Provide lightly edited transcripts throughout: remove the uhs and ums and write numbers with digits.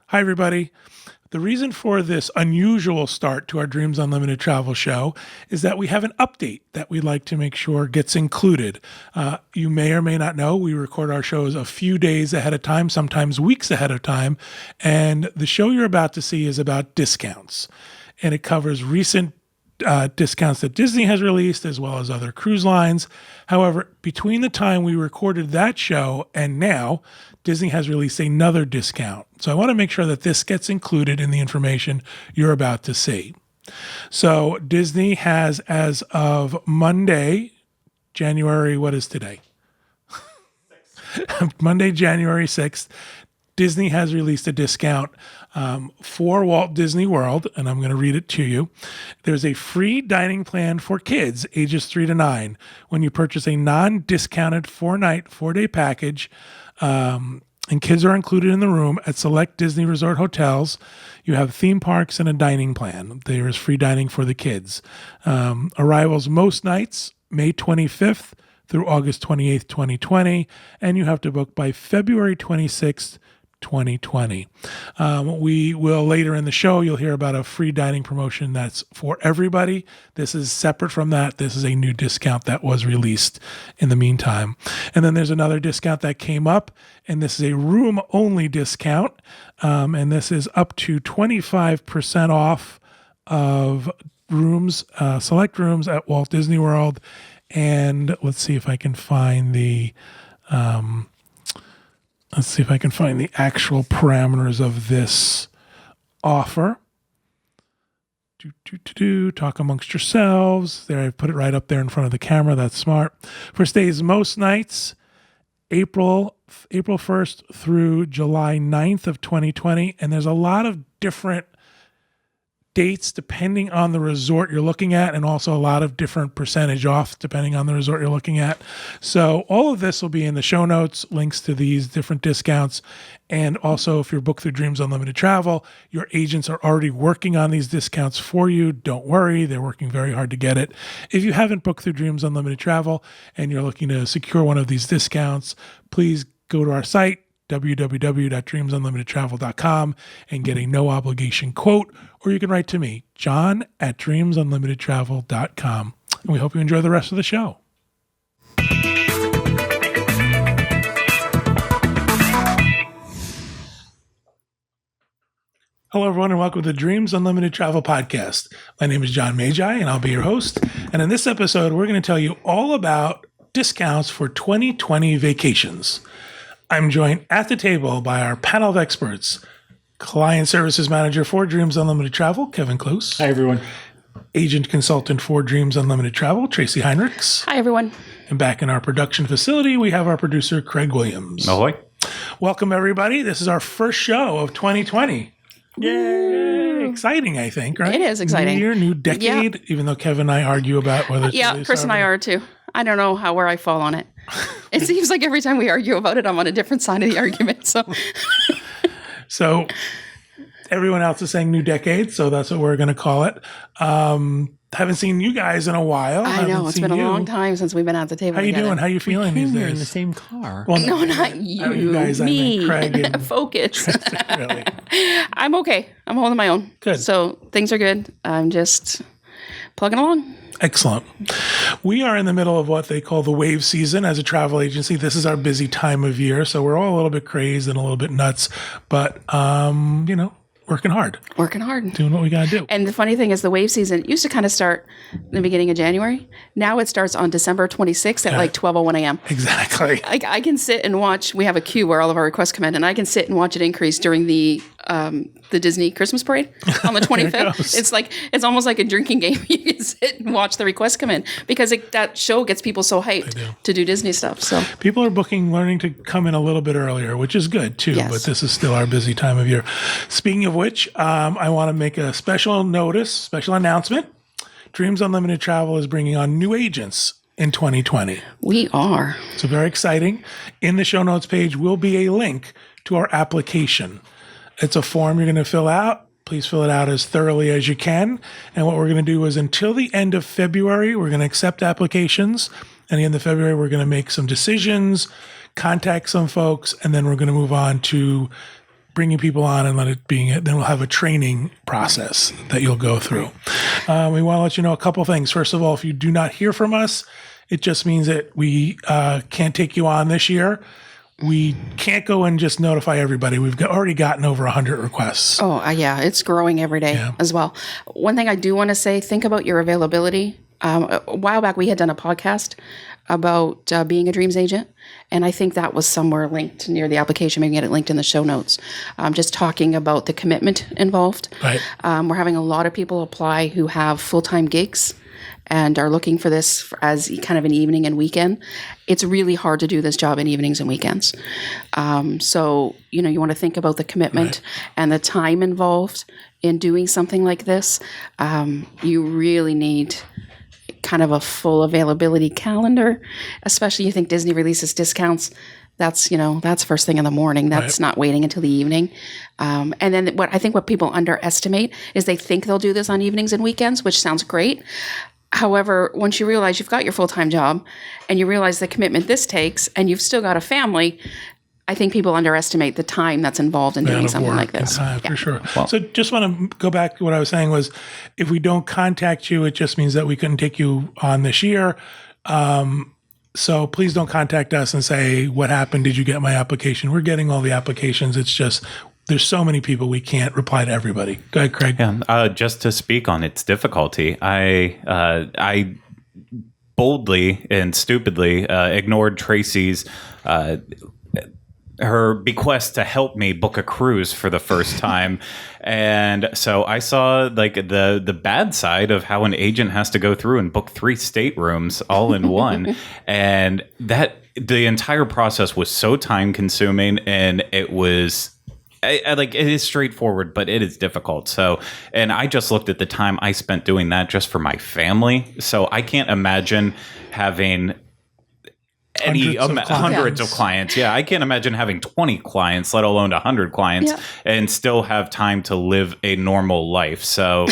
Hi, everybody. The reason for this unusual start to our Dreams Unlimited travel show is that we have an update that we'd like to make sure gets included. You may or may not know we record our shows a few days ahead of time, sometimes weeks ahead of time, and the show you're about to see is about discounts, and it covers recent discounts that Disney has released as well as other cruise lines. However, between the time we recorded that show and now, Disney has released another discount. So I want to make sure that this gets included in the information you're about to see. So Disney has, as of Monday, January, what is today? Monday, January 6th, Disney has released a discount for Walt Disney World, and I'm going to read it to you. There's a free dining plan for kids ages 3 to 9 when you purchase a non-discounted 4-night, 4-day package, and kids are included in the room at select Disney Resort hotels. You have theme parks and a dining plan. There is free dining for the kids. Arrivals most nights, May 25th through August 28th, 2020, and you have to book by February 26th, 2020. We will later in the show, you'll hear about a free dining promotion that's for everybody. This is separate from that. This is a new discount that was released in the meantime. And then there's another discount that came up, and this is a room only discount. And this is up to 25% off of rooms, select rooms at Walt Disney World. And let's see if I can find the actual parameters of this offer. Talk amongst yourselves. There, I put it right up there in front of the camera. That's smart. For stays most nights, April 1st through July 9th of 2020. And there's a lot of different dates depending on the resort you're looking at, and also a lot of different percentage off depending on the resort you're looking at. So all of this will be in the show notes, links to these different discounts. And also, if you're booked through Dreams Unlimited Travel, your agents are already working on these discounts for you. Don't worry, they're working very hard to get it. If you haven't booked through Dreams Unlimited Travel and you're looking to secure one of these discounts, please go to our site, www.dreamsunlimitedtravel.com, and get a no obligation quote, or you can write to me, john@dreamsunlimitedtravel.com. And we hope you enjoy the rest of the show. Hello, everyone, and welcome to the Dreams Unlimited Travel Podcast. My name is John Magi, and I'll be your host. And in this episode, we're going to tell you all about discounts for 2020 vacations. I'm joined at the table by our panel of experts, Client Services Manager for Dreams Unlimited Travel, Kevin Close. Hi, everyone. Agent Consultant for Dreams Unlimited Travel, Tracy Heinrichs. Hi, everyone. And back in our production facility, we have our producer, Craig Williams. Ahoy. Welcome, everybody. This is our first show of 2020. Yay! Exciting, I think, right? It is exciting. New year, new decade, even though Kevin and I argue about whether it's Chris and I are too. I don't know where I fall on it. It seems like every time we argue about it, I'm on a different side of the argument. So everyone else is saying new decade, so that's what we're going to call it. Haven't seen you guys in a while. I know. It's been a long time since we've been at the table How you together. doing? How you feeling these days? We're in the same car. Well, no, not you. You guys, me. I mean Craig and Focus. really. I'm okay. I'm holding my own. Good. So things are good. I'm just plugging along. Excellent. We are in the middle of what they call the wave season as a travel agency. This is our busy time of year, so we're all a little bit crazed and a little bit nuts, but working hard. Working hard. Doing what we got to do. And the funny thing is the wave season used to kind of start in the beginning of January. Now it starts on December 26th at like 12:01 a.m. Exactly. I can sit and watch. We have a queue where all of our requests come in, and I can sit and watch it increase during the Disney Christmas parade on the 25th. It's almost like a drinking game. You can sit and watch the requests come in because that show gets people so hyped to do Disney stuff. So people are learning to come in a little bit earlier, which is good too. Yes. But this is still our busy time of year. Speaking of which, I want to make a special announcement. Dreams Unlimited Travel is bringing on new agents in 2020. We are. So very exciting. In the show notes page will be a link to our application. It's a form you're going to fill out. Please fill it out as thoroughly as you can. And what we're going to do is until the end of February, we're going to accept applications. And at the end of February, we're going to make some decisions, contact some folks, and then we're going to move on to bringing people on and then we'll have a training process that you'll go through. We want to let you know a couple things. First of all, if you do not hear from us, it just means that we can't take you on this year. We can't go and just notify everybody. We've already gotten over 100 requests. Oh, yeah. It's growing every day as well. One thing I do want to say, think about your availability. A while back, we had done a podcast about being a dreams agent. And I think that was somewhere linked near the application. Maybe get it linked in the show notes. Just talking about the commitment involved. Right. We're having a lot of people apply who have full-time gigs and are looking for this as kind of an evening and weekend. It's really hard to do this job in evenings and weekends. So, you want to think about the commitment and the time involved in doing something like this. You really need kind of a full availability calendar, especially you think Disney releases discounts. That's first thing in the morning. That's not waiting until the evening. And then what people underestimate is they think they'll do this on evenings and weekends, which sounds great. However, once you realize you've got your full-time job and you realize the commitment this takes and you've still got a family, I think people underestimate the time that's involved in doing something like this. For sure. Well, so just want to go back to what I was saying was if we don't contact you, it just means that we couldn't take you on this year. So please don't contact us and say, what happened? Did you get my application? We're getting all the applications. It's just there's so many people we can't reply to everybody. Go ahead, Craig. Yeah, just to speak on its difficulty, I boldly and stupidly ignored Tracy's her bequest to help me book a cruise for the first time. And so I saw the bad side of how an agent has to go through and book 3 staterooms all in one. And that the entire process was so time consuming, and it was it is straightforward, but it is difficult. So, and I just looked at the time I spent doing that just for my family. So I can't imagine having hundreds of clients. Yeah, I can't imagine having 20 clients, let alone 100 clients, and still have time to live a normal life. So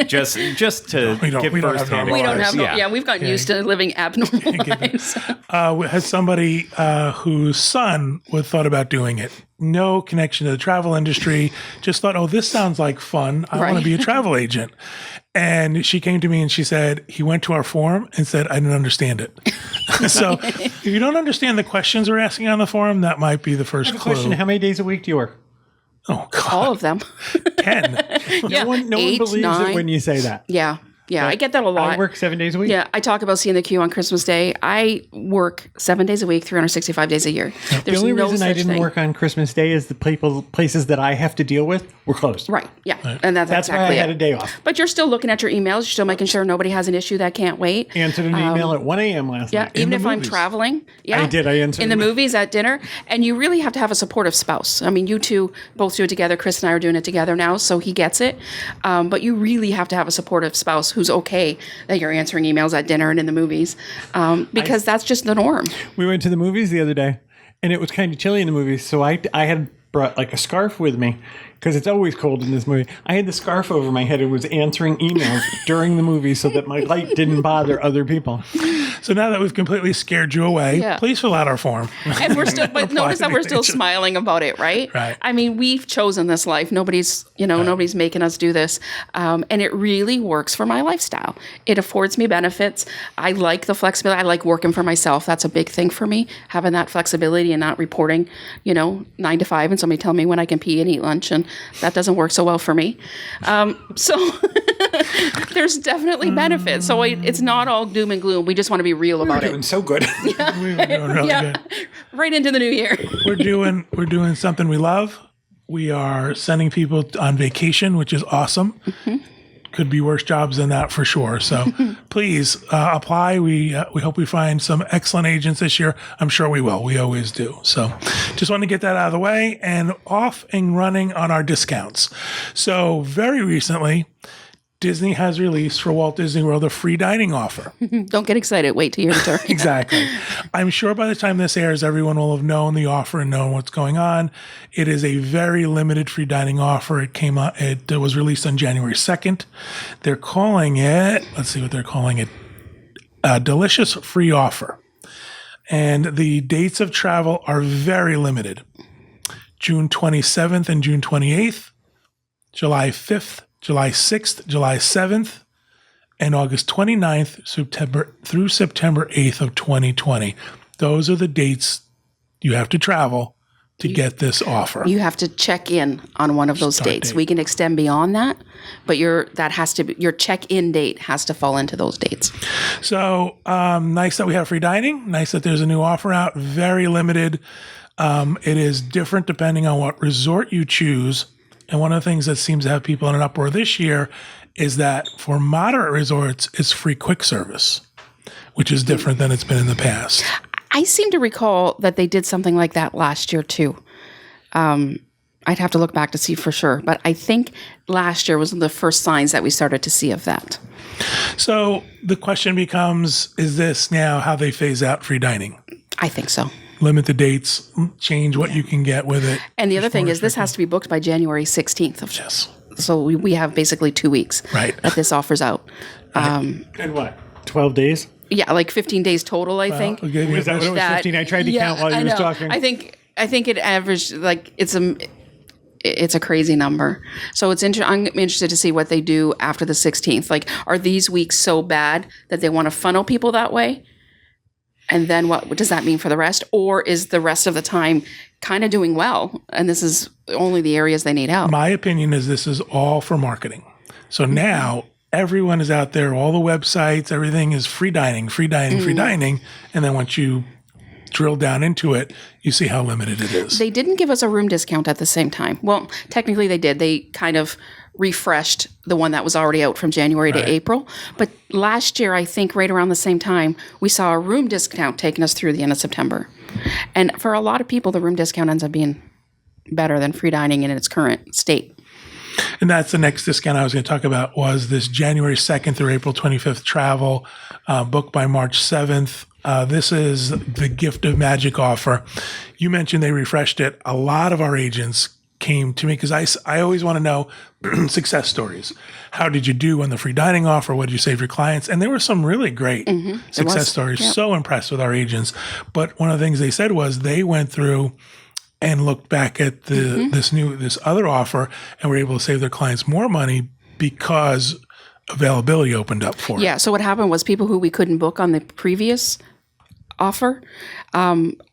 just to give firsthand, we don't have. We've gotten used to living abnormal lives. Has somebody whose son thought about doing it? No connection to the travel industry. Just thought, this sounds like fun. I want to be a travel agent. And she came to me and she said, he went to our forum and said, I didn't understand it. So if you don't understand the questions we're asking on the forum, that might be the first clue. Question, how many days a week do you work? Oh, God. All of them. 10. No one believes 9. It when you say that. Yeah. Yeah, I get that a lot. I work 7 days a week. Yeah, I talk about seeing the queue on Christmas Day. I work 7 days a week, 365 days a year. Yep. The only reason I didn't work on Christmas Day is the places that I have to deal with were closed. Right, yeah. Right. And that's exactly why I had a day off. But you're still looking at your emails. You're still making sure nobody has an issue that can't wait. Answered an email at 1 a.m. last night. Yeah, even if I'm traveling. Yeah, I did. I answered in the movies, at dinner. And you really have to have a supportive spouse. I mean, you two both do it together. Chris and I are doing it together now, so he gets it. But you really have to have a supportive spouse who's okay that you're answering emails at dinner and in the movies, because that's just the norm. We went to the movies the other day, and it was kind of chilly in the movies, so I had brought a scarf with me, because it's always cold in this movie. I had the scarf over my head and was answering emails during the movie so that my light didn't bother other people. So now that we've completely scared you away, please fill out our form. And we're still, but notice that we're still smiling about it, right? Right. I mean, we've chosen this life. Nobody's making us do this. And it really works for my lifestyle. It affords me benefits. I like the flexibility. I like working for myself. That's a big thing for me, having that flexibility and not reporting, 9 to 5 and somebody telling me when I can pee and eat lunch. And that doesn't work so well for me. So there's definitely benefits. So it's not all doom and gloom. We just want to be real about it. We're doing so good. We were doing really good. Right into the new year. We're doing something we love. We are sending people on vacation, which is awesome. Mm-hmm. Could be worse jobs than that for sure. So please apply. We hope we find some excellent agents this year. I'm sure we will. We always do. So just want to get that out of the way and off and running on our discounts. So very recently, Disney has released for Walt Disney World a free dining offer. Don't get excited. Wait till your turn. Exactly. I'm sure by the time this airs, everyone will have known the offer and known what's going on. It is a very limited free dining offer. It was released on January 2nd. They're calling it, let's see what they're calling it, a delicious free offer. And the dates of travel are very limited. June 27th and June 28th, July 5th, July 6th, July 7th, and August 29th through September 8th of 2020. Those are the dates you have to travel to get this offer. You have to check in on one of those dates. We can extend beyond that, but your check-in date has to fall into those dates. So nice that we have free dining. Nice that there's a new offer out. Very limited. It is different depending on what resort you choose. And one of the things that seems to have people in an uproar this year is that for moderate resorts, it's free quick service, which is different than it's been in the past. I seem to recall that they did something like that last year too. I'd have to look back to see for sure, but I think last year was the first signs that we started to see of that. So the question becomes, is this now how they phase out free dining? I think so. Limit the dates, change what you can get with it. And the other thing is this has to be booked by January 16th. Yes. So we have basically 2 weeks Right. that this offers out. And what? 12 days? Yeah, like 15 days total, I think. We'll give you Was that what it was? 15? I tried to count while you were talking. I think it averaged like it's a crazy number. So I'm interested to see what they do after the 16th. Like, are these weeks so bad that they want to funnel people that way? And then what does that mean for the rest? Or is the rest of the time kind of doing well? And this is only the areas they need help. My opinion is this is all for marketing. So now everyone is out there, all the websites, everything is free dining, free dining, free dining. And then once you drill down into it, you see how limited it is. They didn't give us a room discount at the same time. Well, technically they did. They kind of refreshed the one that was already out from January to April. But last year, I think right around the same time, we saw a room discount taking us through the end of September. And for a lot of people, the room discount ends up being better than free dining in its current state. And that's the next discount I was going to talk about was this January 2nd through April 25th travel, booked by March 7th. This is the gift of magic offer. You mentioned they refreshed it. A lot of our agents came to me because I always want to know success stories. How did you do on the free dining offer? What did you say for your clients? And there were some really great success stories. Yep. So impressed with our agents. But one of the things they said was they went through and looked back at this other offer and were able to save their clients more money because availability opened up for it. Yeah. So what happened was people who we couldn't book on the previous offer,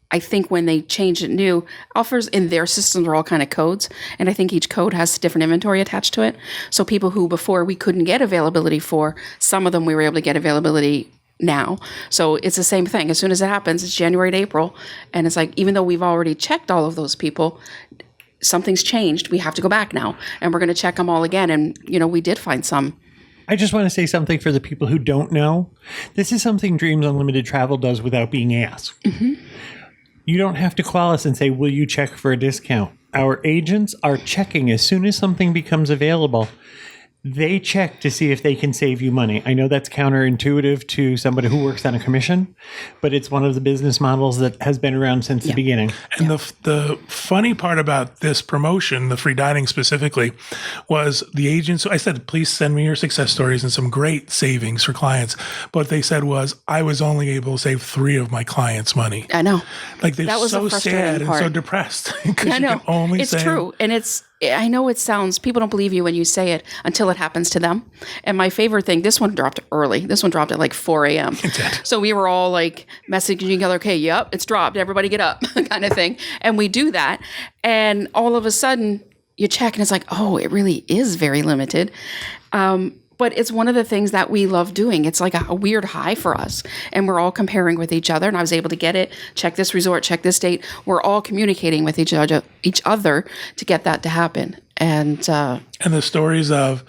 I think when they changed it new, offers in their systems are all kind of codes. And I think each code has different inventory attached to it. So people who before we couldn't get availability for, some of them we were able to get availability now. So it's the same thing. As soon as it happens, it's January to April. And it's like, even though we've already checked all of those people, something's changed. We have to go back now. And we're going to check them all again. And, we did find some. I just want to say something for the people who don't know. This is something Dreams Unlimited Travel does without being asked. Mm-hmm. You don't have to call us and say, will you check for a discount? Our agents are checking as soon as something becomes available. They check to see if they can save you money. I know that's counterintuitive to somebody who works on a commission, but it's one of the business models that has been around since the beginning. And the funny part about this promotion, the free dining specifically, was the agents. I said, please send me your success stories and some great savings for clients. But what they said was, I was only able to save 3 of my clients' money. I know. Like they're that was so the frustrating sad part. and so depressed because I know. you can only it's save. True. And I know it sounds, people don't believe you when you say it until it happens to them. And my favorite thing, this one dropped early. This one dropped at like 4 a.m. So we were all like messaging each other, okay, yep, it's dropped. Everybody get up kind of thing. And we do that. And all of a sudden you check and it's like, oh, it really is very limited. But it's one of the things that we love doing. It's like a weird high for us. And we're all comparing with each other. And I was able to get it, check this resort, check this date. We're all communicating with each other to get that to happen. And the stories of,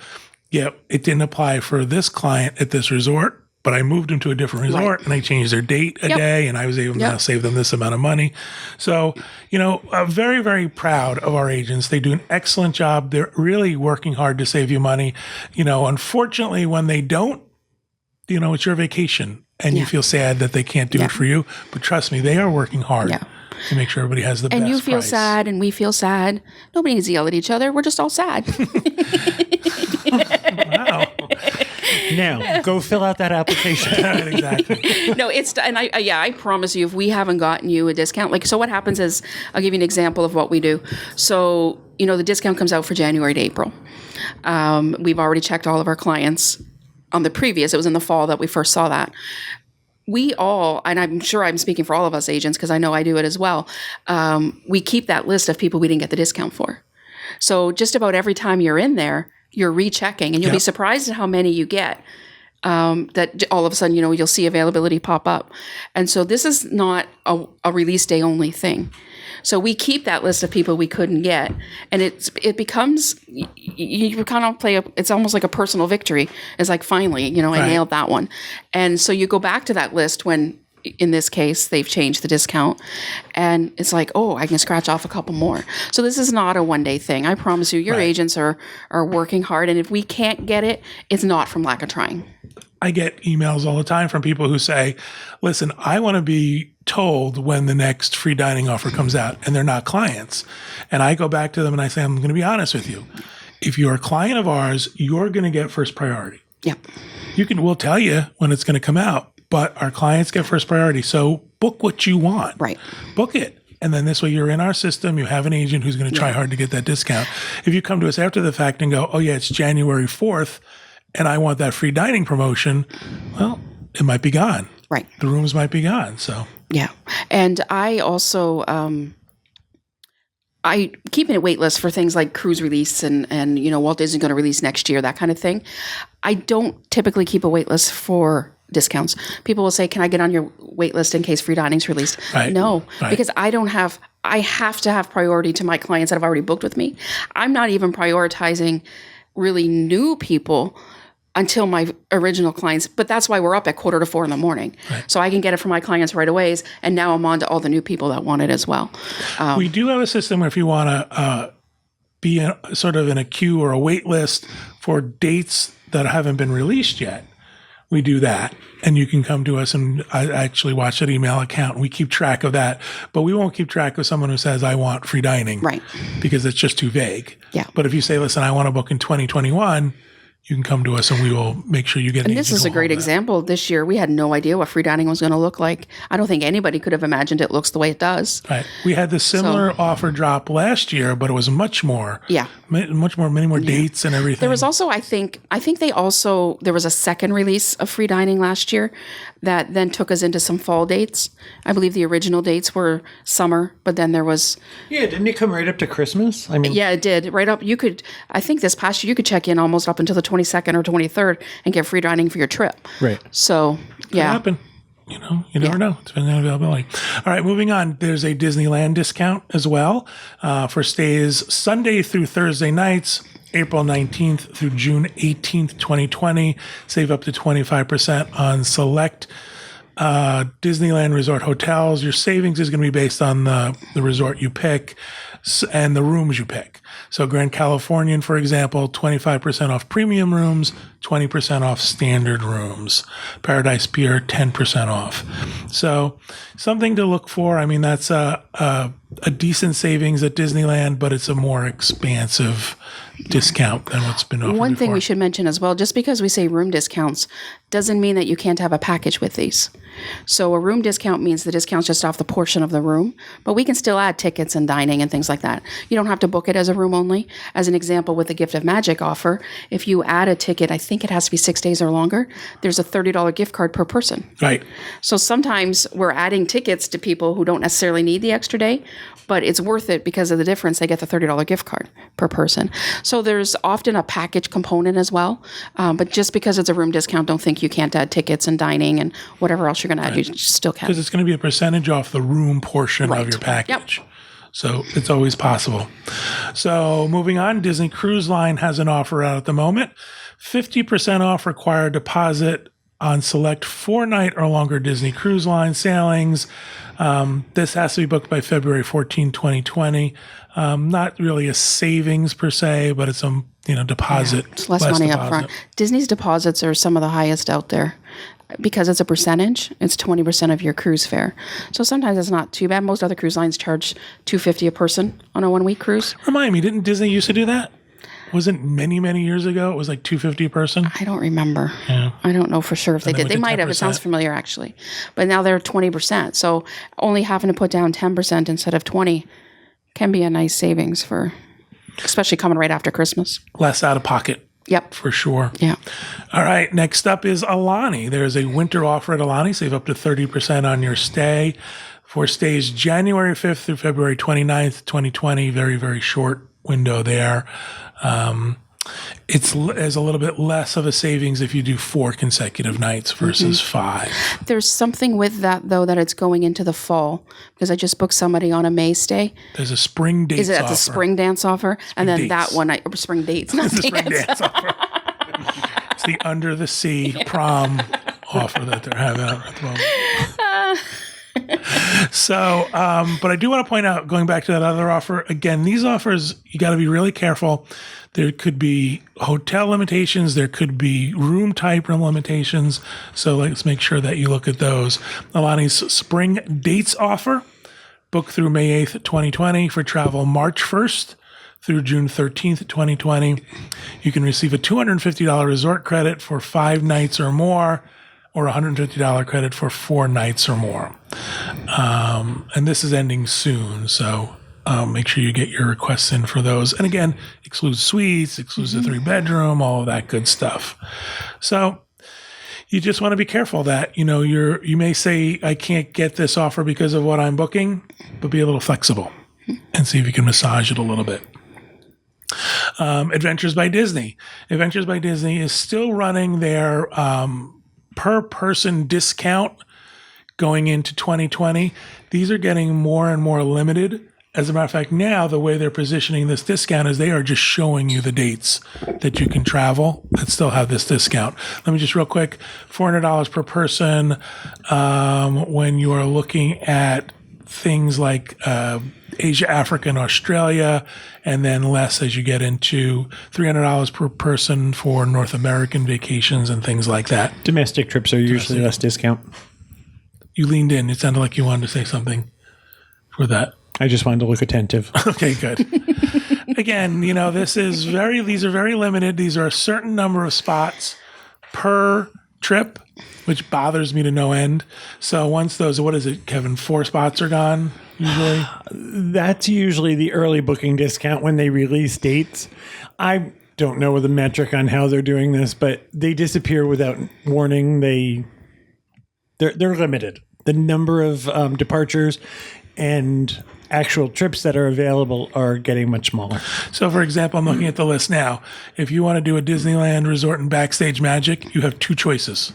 it didn't apply for this client at this resort, but I moved them to a different resort and I changed their date a day and I was able to now save them this amount of money. So, I'm very, very proud of our agents. They do an excellent job. They're really working hard to save you money. Unfortunately, when they don't, it's your vacation and you feel sad that they can't do it for you. But trust me, they are working hard to make sure everybody has the best And you feel price. sad and we feel sad. Nobody needs to yell at each other. We're just all sad. Wow. Now, go fill out that application. Right, exactly. No, I promise you, if we haven't gotten you a discount, like, so what happens is, I'll give you an example of what we do. So, the discount comes out for January to April. We've already checked all of our clients on the previous, it was in the fall that we first saw that. We all, and I'm sure I'm speaking for all of us agents, because I know I do it as well, we keep that list of people we didn't get the discount for. So just about every time you're in there, you're rechecking, and you'll be surprised at how many you get. That all of a sudden, you'll see availability pop up. And so this is not a release day only thing. So we keep that list of people we couldn't get, and it becomes, you kind of it's almost like a personal victory. It's like, finally, I nailed that one. And so you go back to that list when, in this case, they've changed the discount, and it's like, oh, I can scratch off a couple more. So this is not a one-day thing. I promise you, your agents are working hard, and if we can't get it, it's not from lack of trying. I get emails all the time from people who say, listen, I want to be told when the next free dining offer comes out, and they're not clients. And I go back to them and I say, I'm going to be honest with you. If you're a client of ours, you're going to get first priority. Yep. We'll tell you when it's going to come out, but our clients get first priority. So book what you want. Right. Book it. And then this way you're in our system. You have an agent who's going to try hard to get that discount. If you come to us after the fact and go, oh yeah, it's January 4th, and I want that free dining promotion, well, it might be gone. Right. The rooms might be gone. So yeah. And I also I keep a wait list for things like cruise release and Walt Disney's going to release next year, that kind of thing. I don't typically keep a wait list for discounts. People will say, can I get on your wait list in case free dining's released? Right. No, right. Because I have to have priority to my clients that have already booked with me. I'm not even prioritizing really new people until my original clients, but that's why we're up at 3:45 in the morning. Right. So I can get it from my clients right away, and now I'm on to all the new people that want it as well. We do have a system where if you want to be sort of in a queue or a wait list for dates that haven't been released yet, we do that. And you can come to us, and I actually watch that email account, and we keep track of that. But we won't keep track of someone who says, I want free dining. Right. Because it's just too vague. Yeah. But if you say, listen, I want to book in 2021, you can come to us and we will make sure you get an And this is a great example. This year, we had no idea what free dining was going to look like. I don't think anybody could have imagined it looks the way it does. Right. We had the similar offer drop last year, but it was much more. Yeah. Many more dates and everything. There was also, I think there was a second release of free dining last year that then took us into some fall dates. I believe the original dates were summer, but then there was... Yeah, didn't it come right up to Christmas? I mean... Yeah, it did. Right up. I think this past year, you could check in almost up until the 22nd or 23rd and get free dining for your trip. Right. So, yeah. Could happen. You never know. It's been availability. All right, moving on. There's a Disneyland discount as well for stays Sunday through Thursday nights, April 19th through June 18th, 2020. Save up to 25% on select Disneyland resort hotels. Your savings is going to be based on the resort you pick and the rooms you pick. So Grand Californian, for example, 25% off premium rooms, 20% off standard rooms. Paradise Pier, 10% off. So something to look for. I mean, that's a decent savings at Disneyland, but it's a more expansive discount than what's been offered One thing before. we should mention as well, just because we say room discounts doesn't mean that you can't have a package with these. So a room discount means the discount's just off the portion of the room, but we can still add tickets and dining and things like that. You don't have to book it as a room only. As an example, with the Gift of Magic offer, if you add a ticket, I think it has to be 6 days or longer, there's a $30 gift card per person. Right. So sometimes we're adding tickets to people who don't necessarily need the extra day, but it's worth it because of the difference. They get the $30 gift card per person. So there's often a package component as well. But just because it's a room discount, don't think you can't add tickets and dining and whatever else you're going to add. You still can. Because it's going to be a percentage off the room portion of your package. Yep. So it's always possible. So moving on, Disney Cruise Line has an offer out at the moment. 50% off required deposit on select 4-night or longer Disney Cruise Line sailings. This has to be booked by February 14, 2020. Not really a savings per se, but it's a deposit. Yeah, it's less money up front. Disney's deposits are some of the highest out there. Because it's a percentage, it's 20% of your cruise fare. So sometimes it's not too bad. Most other cruise lines charge $250 a person on a 1-week cruise. Remind me, didn't Disney used to do that? wasn't many years ago. It was like $250 a person. I don't remember. Yeah. I don't know for sure if they they did. went They to might have. It 10%. sounds familiar, actually. But now they're 20%. So only having to put down 10% instead of 20 can be a nice savings for, especially coming right after Christmas. Less out of pocket. Yep. For sure. Yeah. All right. Next up is Aulani. There's a winter offer at Aulani. Save up to 30% on your stay for stays January 5th through February 29th, 2020. Very, very short window there. It's a little bit less of a savings if you do 4 consecutive nights versus 5. There's something with that, though, that it's going into the fall because I just booked somebody on a May stay. There's a spring dates Is it at offer. the spring dance offer? And then dates. that one, spring dates, not It's the spring dance. dance offer. It's the under the sea prom offer that they're having out at the moment. So, but I do want to point out, going back to that other offer, again, these offers, you got to be really careful. There could be hotel limitations. There could be room type limitations. So let's make sure that you look at those. Aulani's spring dates offer, book through May 8th, 2020 for travel March 1st through June 13th, 2020. You can receive a $250 resort credit for 5 nights or more, or $150 credit for 4 nights or more. And this is ending soon, so make sure you get your requests in for those. And again, excludes suites, excludes the 3-bedroom, all of that good stuff. So you just want to be careful that, you may say, I can't get this offer because of what I'm booking, but be a little flexible and see if you can massage it a little bit. Adventures by Disney. Adventures by Disney is still running their per person discount going into 2020. These are getting more and more limited. As a matter of fact, now the way they're positioning this discount is they are just showing you the dates that you can travel that still have this discount. Let me just real quick, $400 per person when you are looking at things like Asia, Africa, and Australia, and then less as you get into $300 per person for North American vacations and things like that. Domestic trips are usually less discount. You leaned in. It sounded like you wanted to say something for that. I just wanted to look attentive. Okay, good. Again, these are very limited. These are a certain number of spots per trip, which bothers me to no end. So once those, what is it, Kevin, 4 spots are gone usually? That's usually the early booking discount when they release dates. I don't know the metric on how they're doing this, but they disappear without warning. They're limited. The number of departures and actual trips that are available are getting much smaller. So, for example, I'm looking at the list now. If you want to do a Disneyland Resort and Backstage Magic, you have 2 choices.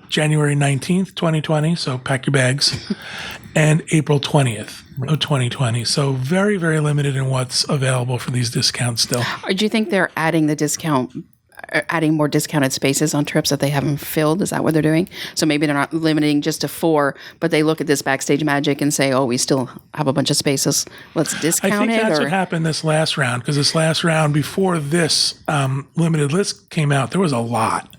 January 19th, 2020, so pack your bags, and April 20th of 2020. So very, very limited in what's available for these discounts still. Or do you think they're adding the discount, adding more discounted spaces on trips that they haven't filled? Is that what they're doing? So maybe they're not limiting just to 4, but they look at this Backstage Magic and say, oh, we still have a bunch of spaces. Let's discount it. I think that's what happened this last round, because this last round, before this limited list came out, there was a lot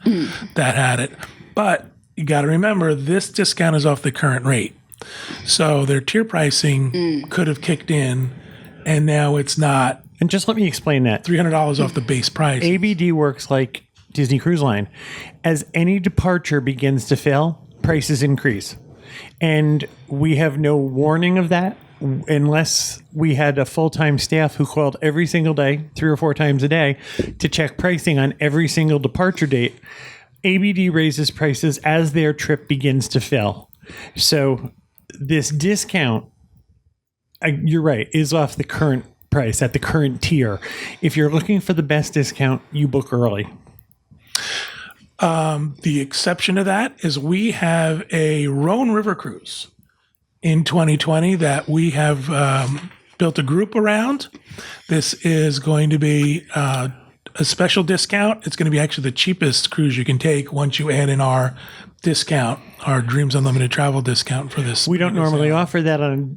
that had it. But you got to remember, this discount is off the current rate. So their tier pricing could have kicked in, and now it's not. And just let me explain that. $300 off the base price. ABD works like Disney Cruise Line. As any departure begins to fill, prices increase. And we have no warning of that unless we had a full-time staff who called every single day, 3 or 4 times a day, to check pricing on every single departure date. ABD raises prices as their trip begins to fill. So this discount, you're right, is off the current price at the current tier. If you're looking for the best discount, you book early. The exception to that is we have a Rhone River cruise in 2020 that we have built a group around. This is going to be a special discount. It's going to be actually the cheapest cruise you can take once you add in our discount, our Dreams Unlimited travel discount for this. We don't normally offer that on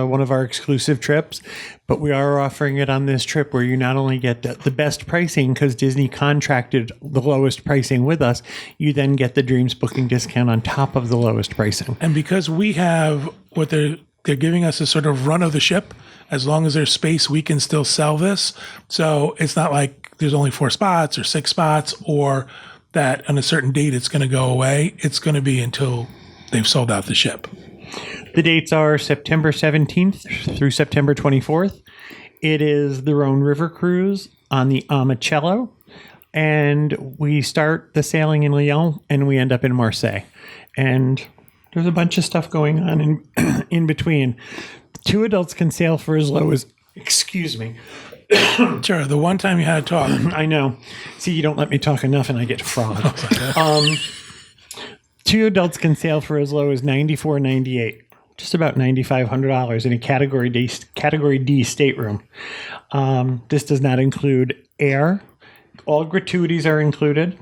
one of our exclusive trips, but we are offering it on this trip where you not only get the best pricing because Disney contracted the lowest pricing with us, you then get the Dreams booking discount on top of the lowest pricing. And because we have what they're they're giving us a sort of run of the ship. As long as there's space, we can still sell this. So it's not like there's only 4 spots or 6 spots, or that on a certain date it's going to go away. It's going to be until they've sold out the ship. The dates are September 17th through September 24th. It is the Rhone River Cruise on the Amacello. And we start the sailing in Lyon and we end up in Marseille. And there's a bunch of stuff going on in between. 2 adults can sail for as low as, excuse me. Sure, the one time you had to talk. I know. See, you don't let me talk enough and I get frog. 2 adults can sail for as low as $94.98, just about $9,500 in a Category D stateroom. This does not include air. All gratuities are included,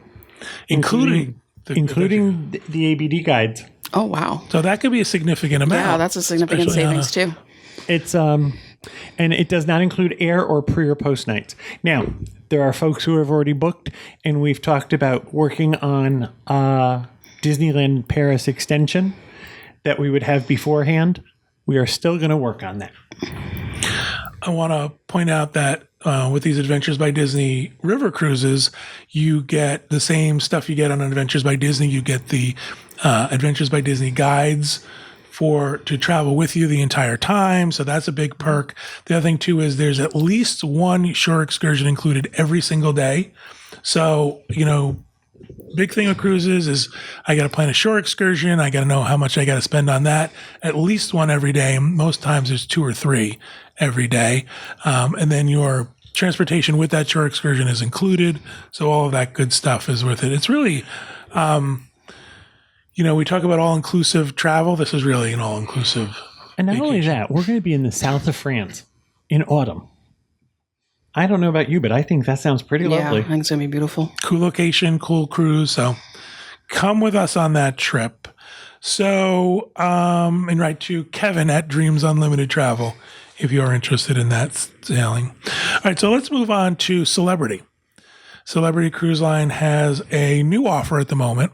including the ABD guides. Oh, wow. So that could be a significant amount. Yeah, that's a significant savings too. It's and it does not include air or pre or post nights. Now, there are folks who have already booked, and we've talked about working on Disneyland Paris extension that we would have beforehand. We are still going to work on that. I want to point out that with these Adventures by Disney river cruises, you get the same stuff you get on Adventures by Disney. You get the Adventures by Disney guides to travel with you the entire time. So that's a big perk. The other thing too is there's at least one shore excursion included every single day. So, big thing with cruises is I got to plan a shore excursion. I got to know how much I got to spend on that. At least one every day. Most times there's 2 or 3 every day. And then your transportation with that shore excursion is included. So all of that good stuff is worth it. It's really, we talk about all-inclusive travel. This is really an all-inclusive And not vacation. only that, we're going to be in the south of France in autumn. I don't know about you, but I think that sounds pretty lovely. Yeah, I think it's going to be beautiful. Cool location, cool cruise. So come with us on that trip. So, and write to Kevin at Dreams Unlimited Travel if you're interested in that sailing. All right, so let's move on to Celebrity. Celebrity Cruise Line has a new offer at the moment.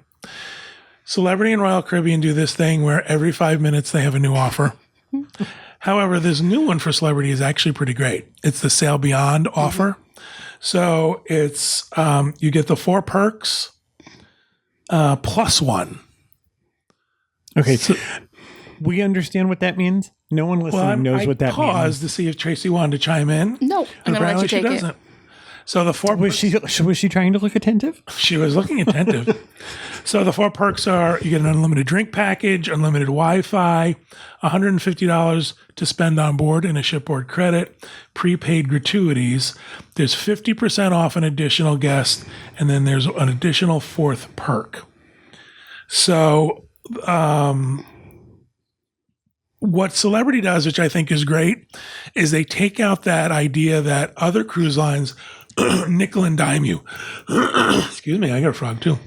Celebrity and Royal Caribbean do this thing where every 5 minutes they have a new offer. However, this new one for Celebrity is actually pretty great. It's the Sail Beyond offer. So it's you get the 4 perks plus 1. Okay, so we understand what that means. No one listening knows what that means. I paused to see if Tracy wanted to chime in. No, I'm going to let you take it. So the 4 Was she trying to look attentive? She was looking attentive. So the 4 perks are you get an unlimited drink package, unlimited Wi-Fi, $150 to spend on board in a shipboard credit, prepaid gratuities. There's 50% off an additional guest, and then there's an additional 4th perk. So what Celebrity does, which I think is great, is they take out that idea that other cruise lines nickel and dime you. Excuse me, I got a frog too.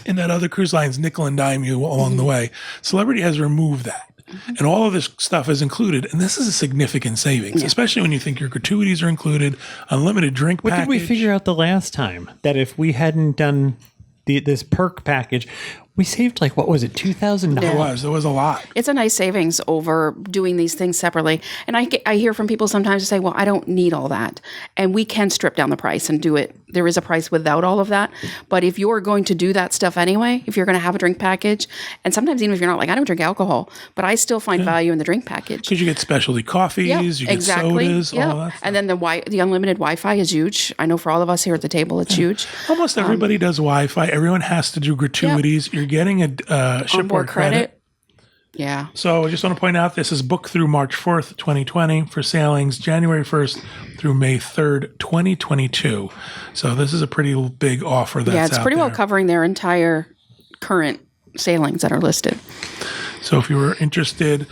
And that other cruise lines nickel and dime you along the way. Celebrity has removed that. And all of this stuff is included. And this is a significant savings, especially when you think your gratuities are included, unlimited drink package. What did we figure out the last time? That if we hadn't done this perk package, we saved like, what was it, $2,000? There was a lot. It's a nice savings over doing these things separately. And I hear from people sometimes say, well, I don't need all that. And we can strip down the price and do it. There is a price without all of that. But if you're going to do that stuff anyway, if you're going to have a drink package, and sometimes even if you're not like, I don't drink alcohol, but I still find value in the drink package. Because you get specialty coffees, you get sodas, all that stuff. And then the unlimited Wi-Fi is huge. I know for all of us here at the table, it's huge. Almost everybody does Wi-Fi. Everyone has to do gratuities. You're getting a shipboard credit. Yeah. So I just want to point out this is booked through March 4th, 2020 for sailings January 1st through May 3rd, 2022. So this is a pretty big offer that's out there. Yeah, it's pretty well covering their entire current sailings that are listed. So if you were interested,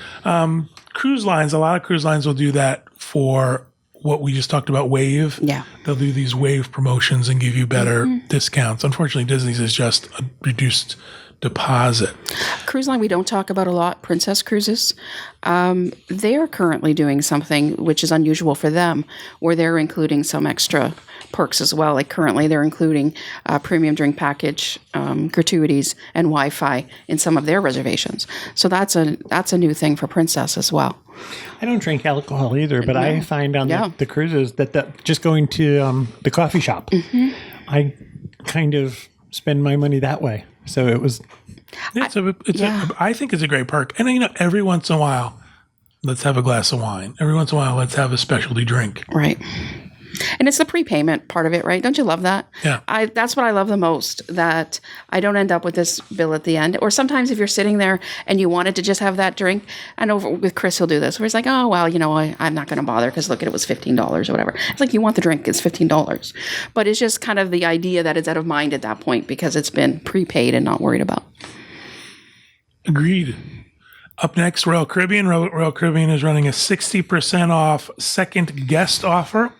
cruise lines, a lot of cruise lines will do that for what we just talked about, Wave. Yeah. They'll do these Wave promotions and give you better discounts. Unfortunately, Disney's is just a reduced deposit. Cruise line we don't talk about a lot, Princess Cruises. They are currently doing something which is unusual for them, where they're including some extra perks as well. Like currently they're including premium drink package, gratuities, and Wi-Fi in some of their reservations. So that's a new thing for Princess as well. I don't drink alcohol either, but I find on Yeah. the cruises that just going to the coffee shop, I kind of spend my money that way. So it was I think it's a great perk. And, every once in a while, let's have a glass of wine. Every once in a while, let's have a specialty drink. Right. And it's the prepayment part of it, right? Don't you love that? Yeah. That's what I love the most, that I don't end up with this bill at the end. Or sometimes if you're sitting there and you wanted to just have that drink, I know with Chris, he'll do this, where he's like, oh, well, I'm not going to bother because look, it was $15 or whatever. It's like, you want the drink, it's $15. But it's just kind of the idea that it's out of mind at that point because it's been prepaid and not worried about. Agreed. Up next, Royal Caribbean. Royal Caribbean is running a 60% off second guest offer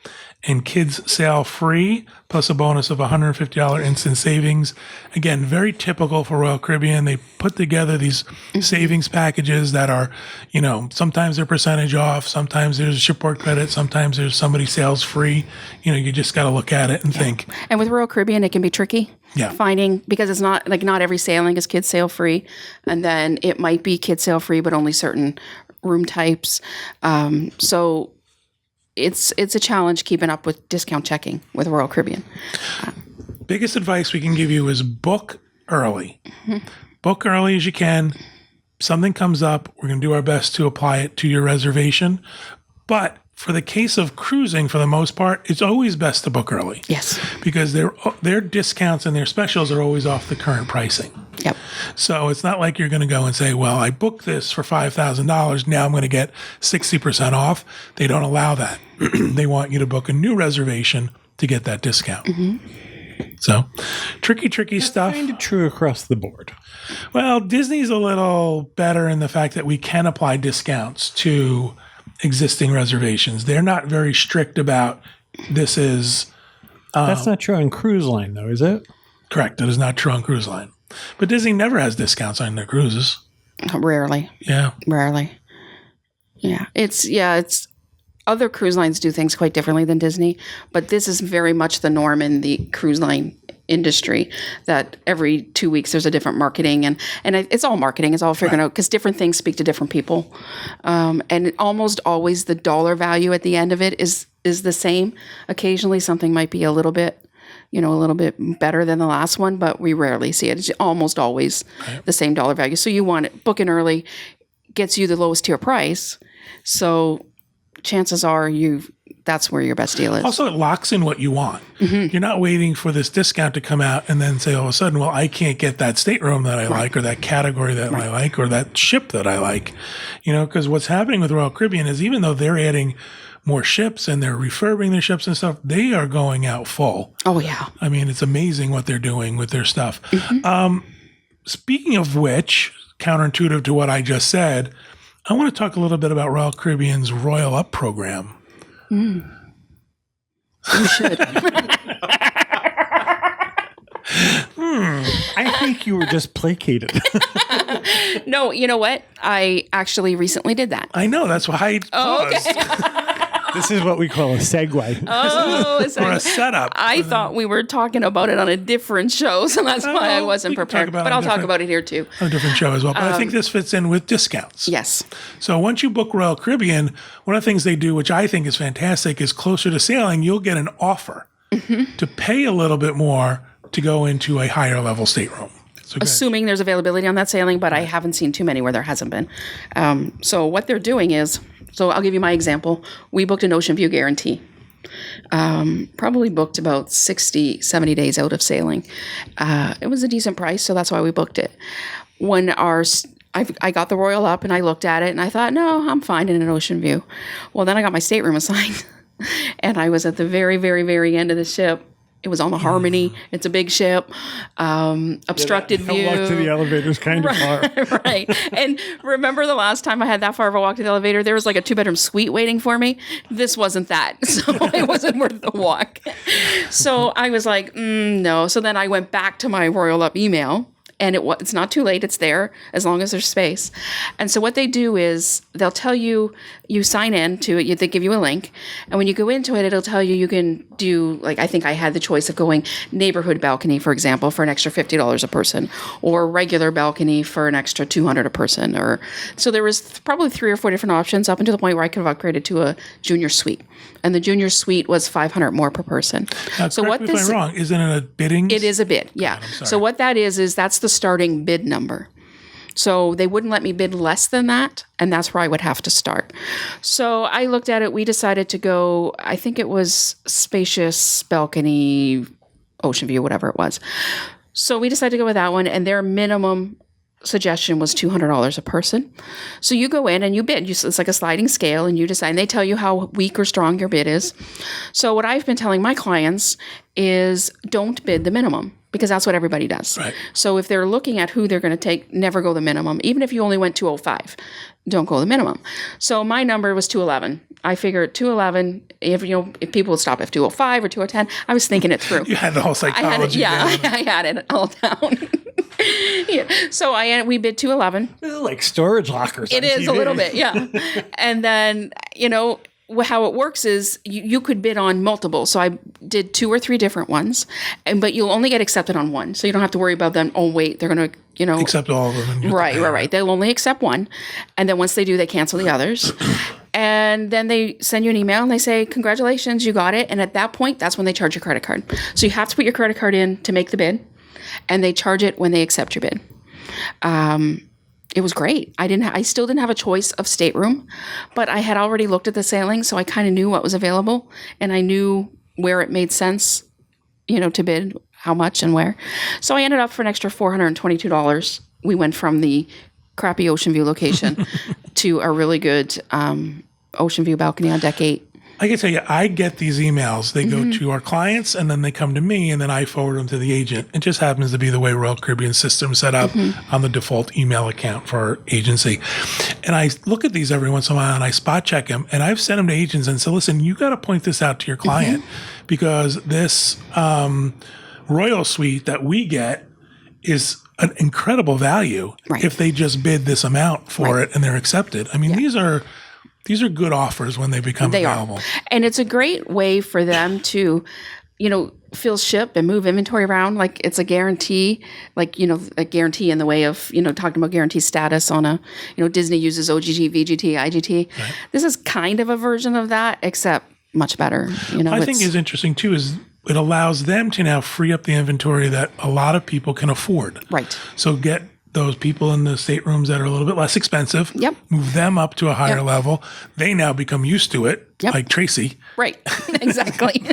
and kids sail free, plus a bonus of $150 instant savings. Again, very typical for Royal Caribbean. They put together these savings packages that are, sometimes they're percentage off, sometimes there's shipboard credit, sometimes there's somebody sails free. You just got to look at it and think. And with Royal Caribbean, it can be tricky. Yeah. Finding, because it's not every sailing is kids sail free. And then it might be kids sail free, but only certain room types. So it's a challenge keeping up with discount checking with Royal Caribbean. Biggest advice we can give you is book early. Book early as you can. Something comes up, we're going to do our best to apply it to your reservation. But for the case of cruising, for the most part, it's always best to book early. Yes. Because their discounts and their specials are always off the current pricing. Yep. So it's not like you're going to go and say, well, I booked this for $5,000. Now I'm going to get 60% off. They don't allow that. They want you to book a new reservation to get that discount. So tricky stuff. kind of true across the board. Well, Disney's a little better in the fact that we can apply discounts to existing reservations. They're not very strict about this is That's not true on cruise line, though, is it? correct. That is not true on cruise line. But Disney never has discounts on their cruises. Rarely. Yeah. Yeah. It's other cruise lines do things quite differently than Disney, but this is very much the norm in the cruise line industry, that every 2 weeks there's a different marketing and it's all marketing. It's all figuring out because different things speak to different people. And almost always the dollar value at the end of it is the same. Occasionally something might be a little bit better than the last one, but we rarely see it. It's almost always the same dollar value. So you want it booking early gets you the lowest tier price. So chances are that's where your best deal is. Also, it locks in what you want. You're not waiting for this discount to come out and then say all of a sudden, well, I can't get that stateroom that I like or that category that I like or that ship that I like. Because what's happening with Royal Caribbean is even though they're adding more ships and they're refurbing their ships and stuff, they are going out full. Oh, yeah. I mean, it's amazing what they're doing with their stuff. Speaking of which, counterintuitive to what I just said, I want to talk a little bit about Royal Caribbean's Royal Up program. You should. I think you were just placated. No, you know what? I actually recently did that. I know, that's why I paused. This is what we call a segue. Oh, it's Or a setup. I thought we were talking about it on a different show, so that's why I wasn't we can prepared. talk about But it I'll on talk different- about it here too. A different show as well. But I think this fits in with discounts. Yes. So once you book Royal Caribbean, one of the things they do, which I think is fantastic, is closer to sailing, you'll get an offer to pay a little bit more to go into a higher level stateroom. So Assuming there's availability on that sailing, but I haven't seen too many where there hasn't been. So what they're doing is, so I'll give you my example. We booked an Ocean View Guarantee. Probably booked about 60, 70 days out of sailing. It was a decent price, so that's why we booked it. When I got the Royal Up and I looked at it and I thought, no, I'm fine in an Ocean View. Well, then I got my stateroom assigned and I was at the very, very, very end of the ship. It was on the Harmony. It's a big ship, obstructed view. Walk to the elevator is kind of far. Right. And remember the last time I had that far of a walk to the elevator, there was like a 2-bedroom suite waiting for me. This wasn't that. So it wasn't worth the walk. So I was like, no. So then I went back to my Royal Up email And it's not too late. It's there as long as there's space. And so what they do is they'll tell you, you sign in to it. They give you a link. And when you go into it, it'll tell you you can do, like, I think I had the choice of going neighborhood balcony, for example, for an extra $50 a person, or regular balcony for an extra $200 a person. Or so there was probably 3 or 4 different options up until the point where I could have upgraded to a junior suite. And the junior suite was $500 more per person. Now, So correct what me if this I'm wrong, isn't it a bidding? it is a bid, yeah. So what that is that's the starting bid number. So they wouldn't let me bid less than that, and that's where I would have to start. So I looked at it. We decided to go, I think it was spacious balcony, ocean view, whatever it was. So we decided to go with that one, and their minimum suggestion was $200 a person. So you go in and you bid. It's like a sliding scale, and you decide. And they tell you how weak or strong your bid is. So what I've been telling my clients is don't bid the minimum, because that's what everybody does. Right. So if they're looking at who they're going to take, never go the minimum. Even if you only went 205, don't go the minimum. So my number was 211. I figured 211. If people would stop at 205 or 210, I was thinking it through. You had the whole psychology. I had it all down. Yeah. So we bid 211. This is like storage lockers. It is a little bit, yeah. And then, how it works is you could bid on multiple. So I did 2 or 3 different ones, but you'll only get accepted on one. So you don't have to worry about them. Oh, wait, they're going to, Accept all of them. And Right. They'll only accept one. And then once they do, they cancel the others. And then they send you an email and they say, congratulations, you got it. And at that point, that's when they charge your credit card. So you have to put your credit card in to make the bid. And they charge it when they accept your bid. It was great. I still didn't have a choice of stateroom, but I had already looked at the sailing, so I kind of knew what was available, and I knew where it made sense, to bid, how much and where. So I ended up for an extra $422. We went from the crappy ocean view location to a really good ocean view balcony on deck 8. I can tell you, I get these emails. They go to our clients, and then they come to me, and then I forward them to the agent. It just happens to be the way Royal Caribbean system's set up on the default email account for our agency. And I look at these every once in a while, and I spot check them. And I've sent them to agents and said, listen, you got to point this out to your client because this Royal Suite that we get is an incredible value if they just bid this amount for it and they're accepted. I mean, these are good offers when they become available. And it's a great way for them to, fill ship and move inventory around. Like it's a guarantee, a guarantee in the way of, talking about guarantee status on a, Disney uses OGT, VGT, IGT. Right. This is kind of a version of that, except much better. I think is interesting too is it allows them to now free up the inventory that a lot of people can afford. Right. So get those people in the staterooms that are a little bit less expensive, move them up to a higher level. They now become used to it, like Tracy. Right, exactly.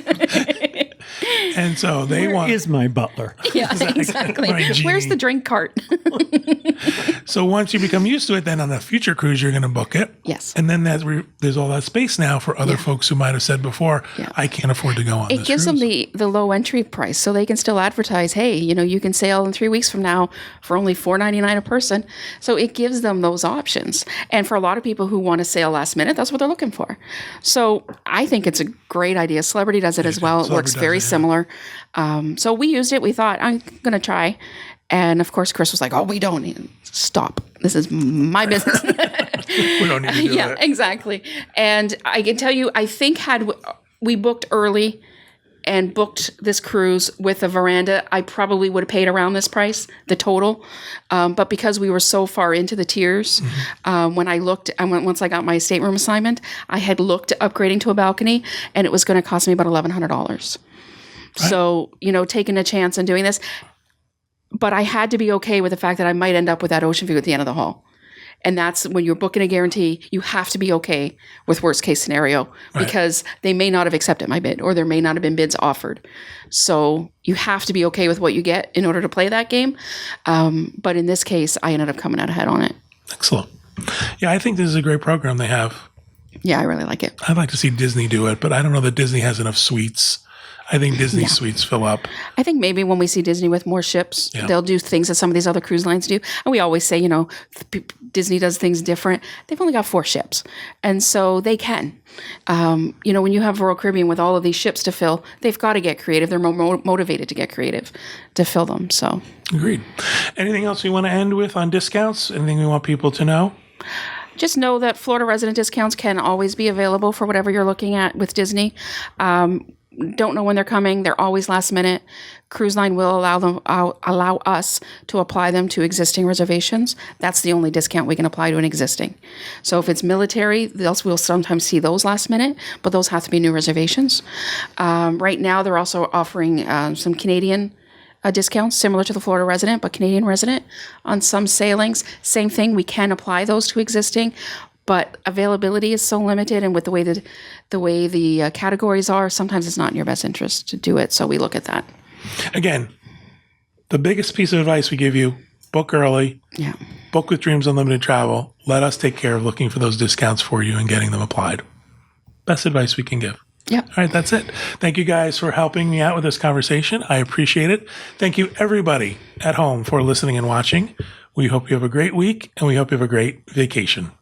And so they Where is my butler? Yeah, exactly. Where's the drink cart? So once you become used to it, then on a future cruise, you're going to book it. Yes. And then there's all that space now for other folks who might have said before, I can't afford to go on this It gives cruise. them the low entry price, so they can still advertise, hey, you can sail in 3 weeks from now for only $4.99 a person. So it gives them those options. And for a lot of people who want to sail last minute, that's what they're looking for. So I think it's a great idea. Celebrity does it as well. It works very similar. So we used it. We thought, I'm going to try. And of course, Chris was like, oh, we don't need stop. This is my business. We don't need to do Yeah, that. exactly. And I can tell you, I think had we booked early and booked this cruise with a veranda, I probably would have paid around this price, the total. But because we were so far into the tiers, when I looked, once I got my stateroom assignment, I had looked at upgrading to a balcony, and it was going to cost me about $1,100. Right. So, taking a chance and doing this. But I had to be okay with the fact that I might end up with that ocean view at the end of the hall. And that's when you're booking a guarantee, you have to be okay with worst case scenario because they may not have accepted my bid or there may not have been bids offered. So you have to be okay with what you get in order to play that game. But in this case, I ended up coming out ahead on it. Excellent. Yeah, I think this is a great program they have. Yeah, I really like it. I'd like to see Disney do it, but I don't know that Disney has enough suites. I think Disney suites fill up. I think maybe when we see Disney with more ships, they'll do things that some of these other cruise lines do. And we always say, Disney does things different. They've only got 4 ships, and so they can. When you have Royal Caribbean with all of these ships to fill, they've got to get creative. They're more motivated to get creative to fill them. So, agreed. Anything else we want to end with on discounts? Anything we want people to know? Just know that Florida resident discounts can always be available for whatever you're looking at with Disney. Don't know when they're coming. They're always last minute. Cruise line will allow us to apply them to existing reservations. That's the only discount we can apply to an existing. So if it's military, we'll sometimes see those last minute, but those have to be new reservations. Right now, they're also offering some Canadian discounts similar to the Florida resident, but Canadian resident on some sailings. Same thing, we can apply those to existing, but availability is so limited, and with the way the categories are, sometimes it's not in your best interest to do it. So we look at that. Again, the biggest piece of advice we give you: book early. Yeah. Book with Dreams Unlimited Travel. Let us take care of looking for those discounts for you and getting them applied. Best advice we can give. Yep. All right, that's it. Thank you guys for helping me out with this conversation. I appreciate it. Thank you, everybody at home, for listening and watching. We hope you have a great week, and we hope you have a great vacation.